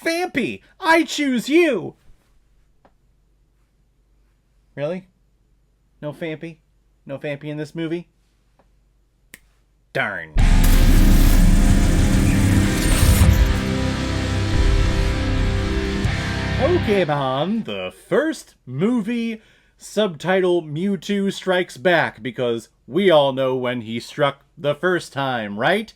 Fampy, I choose you! Really? No Fampy? No Fampy in this movie? Darn. Pokemon, the first movie, subtitle Mewtwo Strikes Back, because we all know when he struck the first time, right?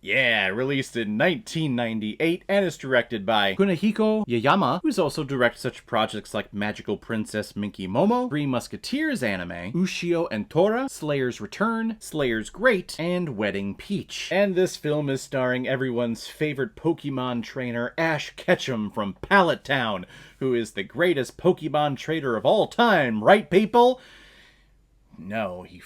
Yeah, released in 1998 and is directed by Kunihiko Yayama, who's also directed such projects like Magical Princess Minky Momo, Three Musketeers anime, Ushio and Tora, Slayer's Return, Slayer's Great, and Wedding Peach. And this film is starring everyone's favorite Pokemon trainer, Ash Ketchum from Pallet Town, who is the greatest Pokemon trainer of all time, right people? No, he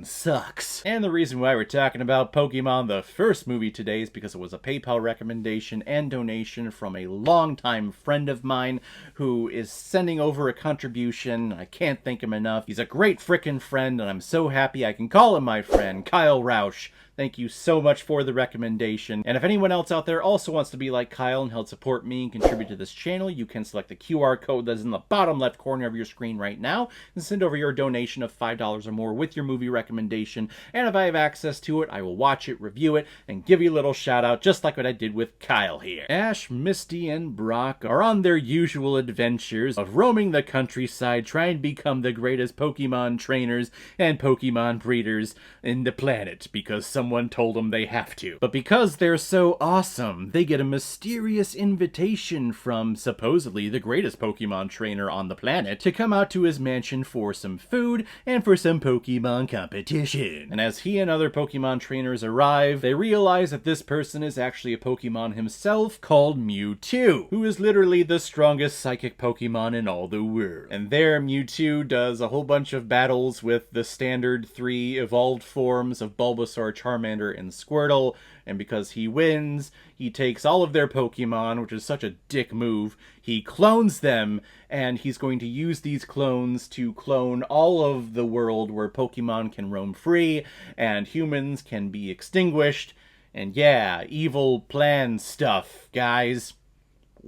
sucks. And the reason why we're talking about Pokemon the first movie today is because it was a PayPal recommendation and donation from a longtime friend of mine who is sending over a contribution. I can't thank him enough. He's a great frickin' friend, and I'm so happy I can call him my friend, Kyle Rausch. Thank you so much for the recommendation. And if anyone else out there also wants to be like Kyle and help support me and contribute to this channel, you can select the QR code that's in the bottom left corner of your screen right now and send over your donation of $5 or more with your movie recommendation. And if I have access to it, I will watch it, review it, and give you a little shout out just like what I did with Kyle here. Ash, Misty, and Brock are on their usual adventures of roaming the countryside trying to become the greatest Pokemon trainers and Pokemon breeders in the planet because someone told them they have to. But because they're so awesome, they get a mysterious invitation from supposedly the greatest Pokemon trainer on the planet to come out to his mansion for some food and for some Pokemon competition. And as he and other Pokemon trainers arrive, they realize that this person is actually a Pokemon himself called Mewtwo, who is literally the strongest psychic Pokemon in all the world. And there Mewtwo does a whole bunch of battles with the standard 3 evolved forms of Bulbasaur, Charmander, and Squirtle, and because he wins, he takes all of their Pokemon, which is such a dick move, he clones them, and he's going to use these clones to clone all of the world where Pokemon can roam free, and humans can be extinguished, and yeah, evil plan stuff, guys.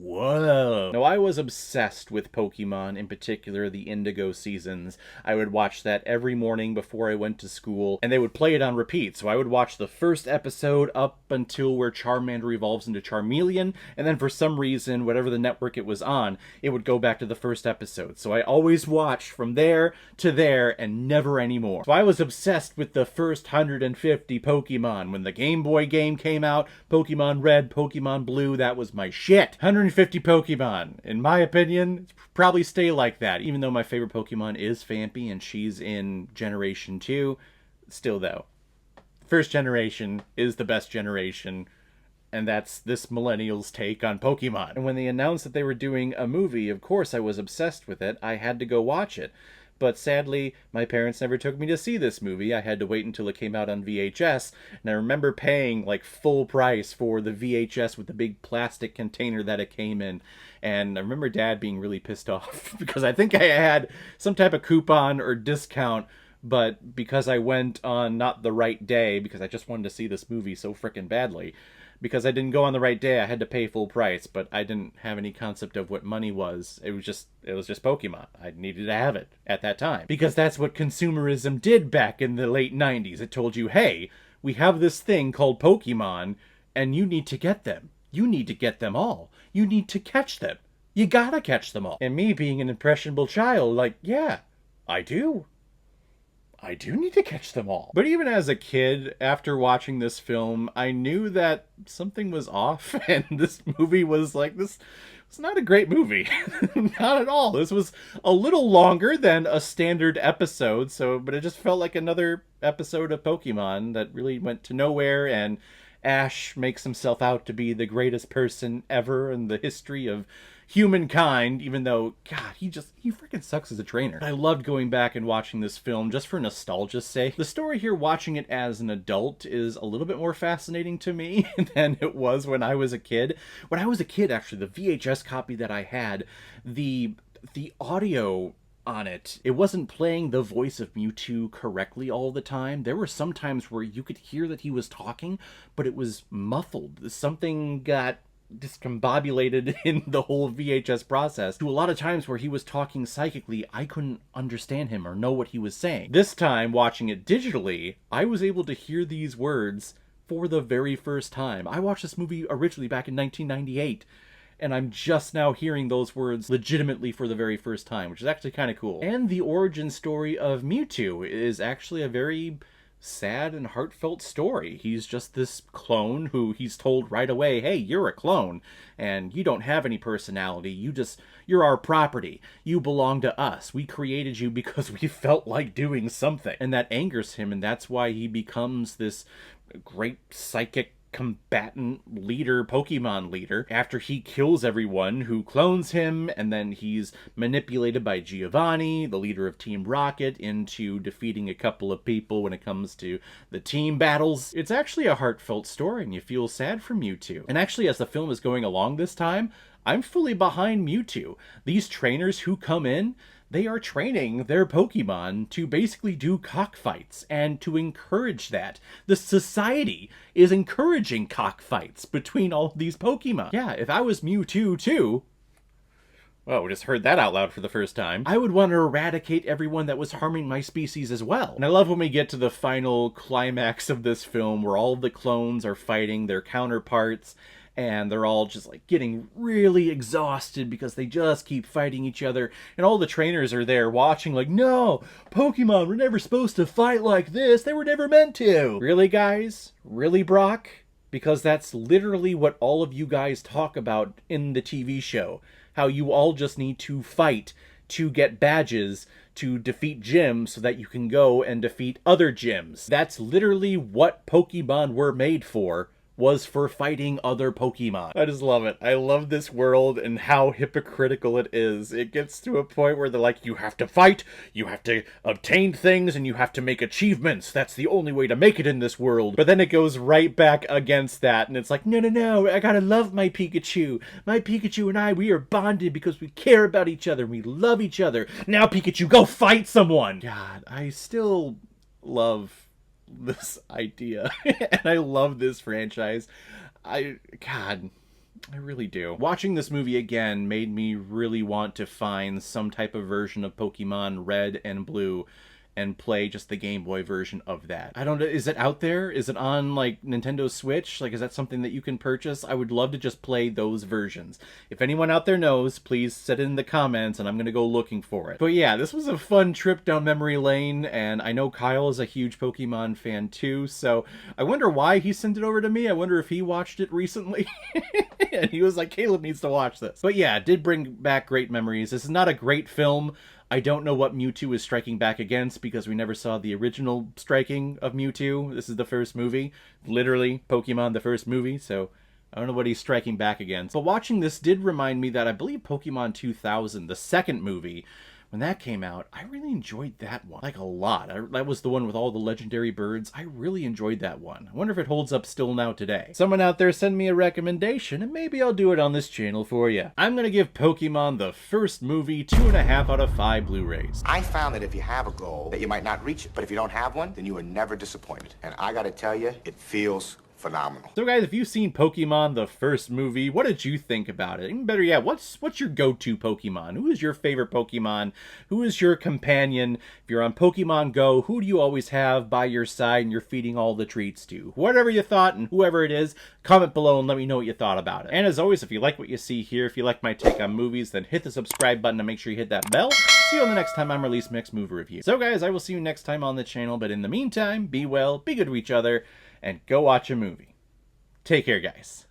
Whoa. Now, I was obsessed with Pokemon, in particular the Indigo seasons. I would watch that every morning before I went to school, and they would play it on repeat. So I would watch the first episode up until where Charmander evolves into Charmeleon, and then for some reason, whatever the network it was on, it would go back to the first episode. So I always watched from there to there, and never anymore. So I was obsessed with the first 150 Pokemon. When the Game Boy game came out, Pokemon Red, Pokemon Blue, that was my shit. 150 Pokemon. In my opinion, probably stay like that. Even though my favorite Pokemon is Fampy and she's in Generation 2, still though, first generation is the best generation, and that's this millennial's take on Pokemon. And when they announced that they were doing a movie, of course I was obsessed with it. I had to go watch it. But sadly, my parents never took me to see this movie. I had to wait until it came out on VHS, and I remember paying like full price for the VHS with the big plastic container that it came in. And I remember Dad being really pissed off because I think I had some type of coupon or discount, but because I went on not the right day, because I just wanted to see this movie so frickin' badly, because I didn't go on the right day, I had to pay full price, but I didn't have any concept of what money was. It was just Pokemon. I needed to have it at that time. Because that's what consumerism did back in the late 90s. It told you, hey, we have this thing called Pokemon, and you need to get them. You need to get them all. You need to catch them. You gotta catch them all. And me being an impressionable child, like, yeah, I do. I do need to catch them all. But even as a kid, after watching this film, I knew that something was off, and this movie was like, this was not a great movie. Not at all. This was a little longer than a standard episode, but it just felt like another episode of Pokemon that really went to nowhere, and Ash makes himself out to be the greatest person ever in the history of humankind, even though, God, he freaking sucks as a trainer. I loved going back and watching this film just for nostalgia's sake. The story here, watching it as an adult, is a little bit more fascinating to me than it was when I was a kid. When I was a kid, actually, the VHS copy that I had, the audio on it wasn't playing the voice of Mewtwo correctly all the time. There were some times where you could hear that he was talking, but it was muffled. Something got discombobulated in the whole VHS process to a lot of times where he was talking psychically, I couldn't understand him or know what he was saying. This time, watching it digitally, I was able to hear these words for the very first time. I watched this movie originally back in 1998, and I'm just now hearing those words legitimately for the very first time, which is actually kind of cool. And the origin story of Mewtwo is actually a very sad and heartfelt story. He's just this clone who he's told right away, hey, you're a clone, and you don't have any personality. You're our property. You belong to us. We created you because we felt like doing something. And that angers him, and that's why he becomes this great psychic combatant leader, Pokemon leader, after he kills everyone who clones him, and then he's manipulated by Giovanni, the leader of Team Rocket, into defeating a couple of people when it comes to the team battles. It's actually a heartfelt story, and you feel sad for Mewtwo. And actually, as the film is going along this time, I'm fully behind Mewtwo. These trainers who come in, they are training their Pokemon to basically do cockfights and to encourage that. The society is encouraging cockfights between all of these Pokemon. Yeah, if I was Mewtwo too, well, we just heard that out loud for the first time, I would want to eradicate everyone that was harming my species as well. And I love when we get to the final climax of this film where all of the clones are fighting their counterparts, and they're all just like getting really exhausted because they just keep fighting each other. And all the trainers are there watching like, no, Pokemon were never supposed to fight like this. They were never meant to. Really, guys? Really, Brock? Because that's literally what all of you guys talk about in the TV show. How you all just need to fight to get badges to defeat gyms so that you can go and defeat other gyms. That's literally what Pokemon were made for. Was for fighting other Pokemon. I just love it. I love this world and how hypocritical it is. It gets to a point where they're like, you have to fight, you have to obtain things, and you have to make achievements. That's the only way to make it in this world. But then it goes right back against that, and it's like, no, I gotta love my Pikachu. My Pikachu and I, we are bonded because we care about each other, we love each other. Now, Pikachu, go fight someone! God, I still love this idea and I love this franchise. I really do. Watching this movie again made me really want to find some type of version of Pokemon Red and Blue and play just the Game Boy version of that. I don't know, is it out there? Is it on, like, Nintendo Switch? Like, is that something that you can purchase? I would love to just play those versions. If anyone out there knows, please set it in the comments, and I'm gonna go looking for it. But yeah, this was a fun trip down memory lane, and I know Kyle is a huge Pokemon fan too, so I wonder why he sent it over to me. I wonder if he watched it recently. And he was like, Caleb needs to watch this. But yeah, it did bring back great memories. This is not a great film. I don't know what Mewtwo is striking back against because we never saw the original striking of Mewtwo. This is the first movie. Literally, Pokemon the first movie, so I don't know what he's striking back against. But watching this did remind me that I believe Pokemon 2000, the second movie, when that came out, I really enjoyed that one. Like, a lot. That was the one with all the legendary birds. I really enjoyed that one. I wonder if it holds up still now today. Someone out there send me a recommendation, and maybe I'll do it on this channel for you. I'm gonna give Pokemon the first movie 2.5 out of 5 Blu-rays. I found that if you have a goal, that you might not reach it. But if you don't have one, then you are never disappointed. And I gotta tell you, it feels phenomenal. So guys, if you've seen Pokemon the first movie, what did you think about it? Even better yet, what's your go-to Pokemon? Who is your favorite Pokemon? Who is your companion? If you're on Pokemon Go, who do you always have by your side and you're feeding all the treats to? Whatever you thought and whoever it is, comment below and let me know what you thought about it. And as always, if you like what you see here, if you like my take on movies, then hit the subscribe button and make sure you hit that bell. See you on the next time I'm releasing my next movie review. So guys, I will see you next time on the channel, but in the meantime, be well, be good to each other, and go watch a movie. Take care, guys.